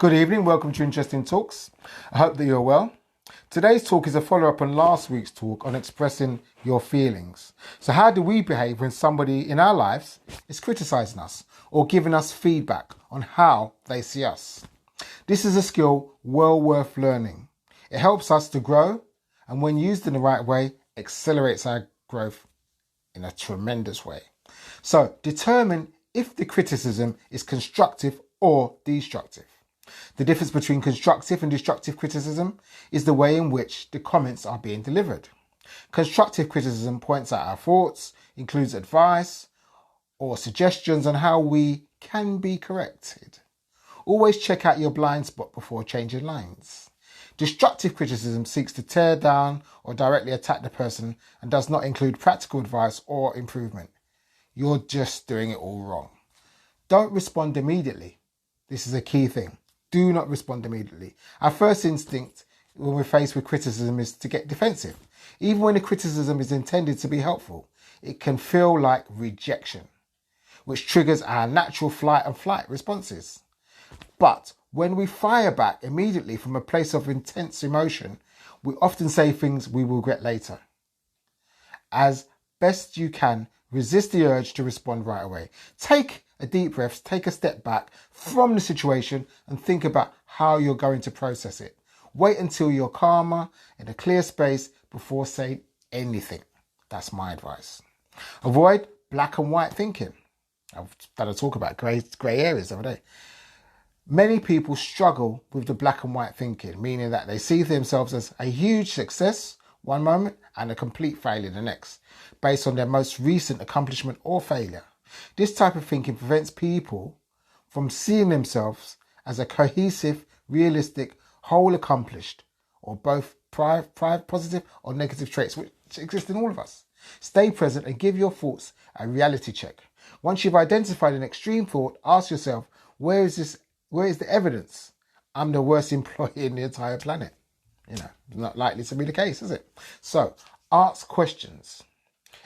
Good evening, welcome to Interesting Talks. I hope that you're well. Today's talk is a follow-up on last week's talk on expressing your feelings. So how do we behave when somebody in our lives is criticizing us or giving us feedback on how they see us? This is a skill well worth learning. It helps us to grow, and when used in the right way, accelerates our growth in a tremendous way. So determine if the criticism is constructive or destructive. The difference between constructive and destructive criticism is the way in which the comments are being delivered. Constructive criticism points out our thoughts, includes advice or suggestions on how we can be corrected. Always check out your blind spot before changing lines. Destructive criticism seeks to tear down or directly attack the person and does not include practical advice or improvement. You're just doing it all wrong. Don't respond immediately. This is a key thing. Do not respond immediately. Our first instinct when we're faced with criticism is to get defensive. Even when the criticism is intended to be helpful, it can feel like rejection, which triggers our natural flight and flight responses. But when we fire back immediately from a place of intense emotion, we often say things we will regret later. As best you can, resist the urge to respond right away. Take a deep breath, take a step back from the situation and think about how you're going to process it. Wait until you're calmer, in a clear space before saying anything. That's my advice. Avoid black and white thinking. I've done a talk about grey areas the other day. Many people struggle with the black and white thinking, meaning that they see themselves as a huge success one moment and a complete failure the next, based on their most recent accomplishment or failure. This type of thinking prevents people from seeing themselves as a cohesive, realistic, whole accomplished, or both positive or negative traits which exist in all of us. Stay present and give your thoughts a reality check. Once you've identified an extreme thought, ask yourself, where is the evidence I'm the worst employee in the entire planet? Not likely to be the case, is it? So, ask questions.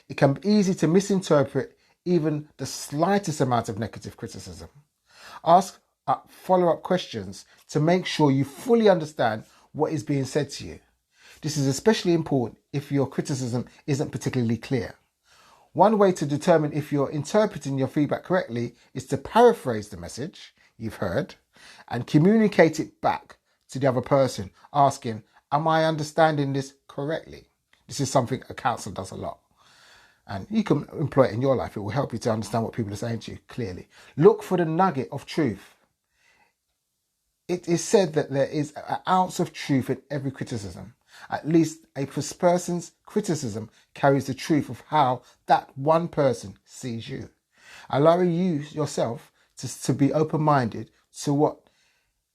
It can be easy to misinterpret even the slightest amount of negative criticism. Ask follow-up questions to make sure you fully understand what is being said to you. This is especially important if your criticism isn't particularly clear. One way to determine if you're interpreting your feedback correctly is to paraphrase the message you've heard and communicate it back to the other person, asking, am I understanding this correctly? This is something a counsellor does a lot. And you can employ it in your life. It will help you to understand what people are saying to you clearly. Look for the nugget of truth. It is said that there is an ounce of truth in every criticism. At least a person's criticism carries the truth of how that one person sees you. Allowing you yourself to be open-minded to what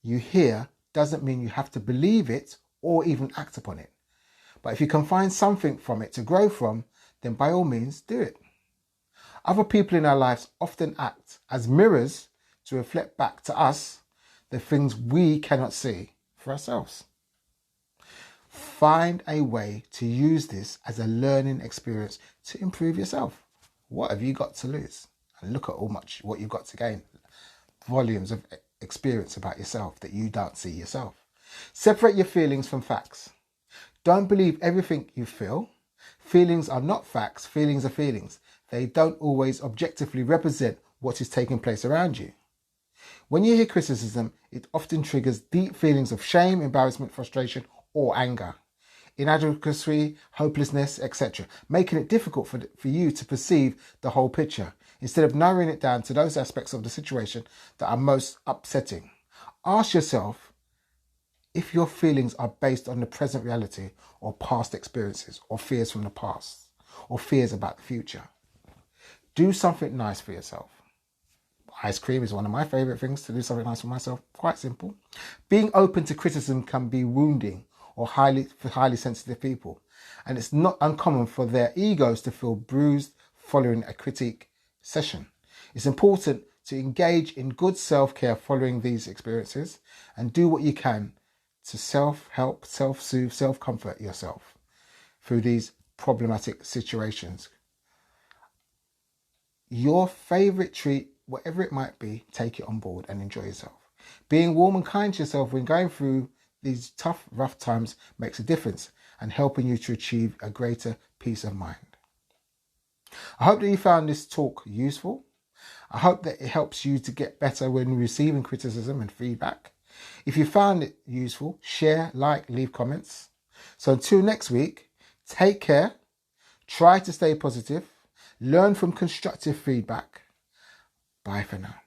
you hear doesn't mean you have to believe it or even act upon it. But if you can find something from it to grow from, then by all means do it. Other people in our lives often act as mirrors to reflect back to us the things we cannot see for ourselves. Find a way to use this as a learning experience to improve yourself. What have you got to lose? And look at what you've got to gain. Volumes of experience about yourself that you don't see yourself. Separate your feelings from facts. Don't believe everything you feel. Feelings are not facts, feelings are feelings. They don't always objectively represent what is taking place around you. When you hear criticism, it often triggers deep feelings of shame, embarrassment, frustration, or anger, inadequacy, hopelessness, etc., making it difficult for you to perceive the whole picture, instead of narrowing it down to those aspects of the situation that are most upsetting. Ask yourself if your feelings are based on the present reality or past experiences or fears from the past or fears about the future. Do something nice for yourself. Ice cream is one of my favourite things to do something nice for myself. Quite simple. Being open to criticism can be wounding or for highly sensitive people. And it's not uncommon for their egos to feel bruised following a critique session. It's important to engage in good self-care following these experiences and do what you can to self-help, self-soothe, self-comfort yourself through these problematic situations. Your favourite treat, whatever it might be, take it on board and enjoy yourself. Being warm and kind to yourself when going through these tough, rough times makes a difference and helping you to achieve a greater peace of mind. I hope that you found this talk useful. I hope that it helps you to get better when receiving criticism and feedback. If you found it useful, share, like, leave comments. So until next week, take care, try to stay positive, learn from constructive feedback. Bye for now.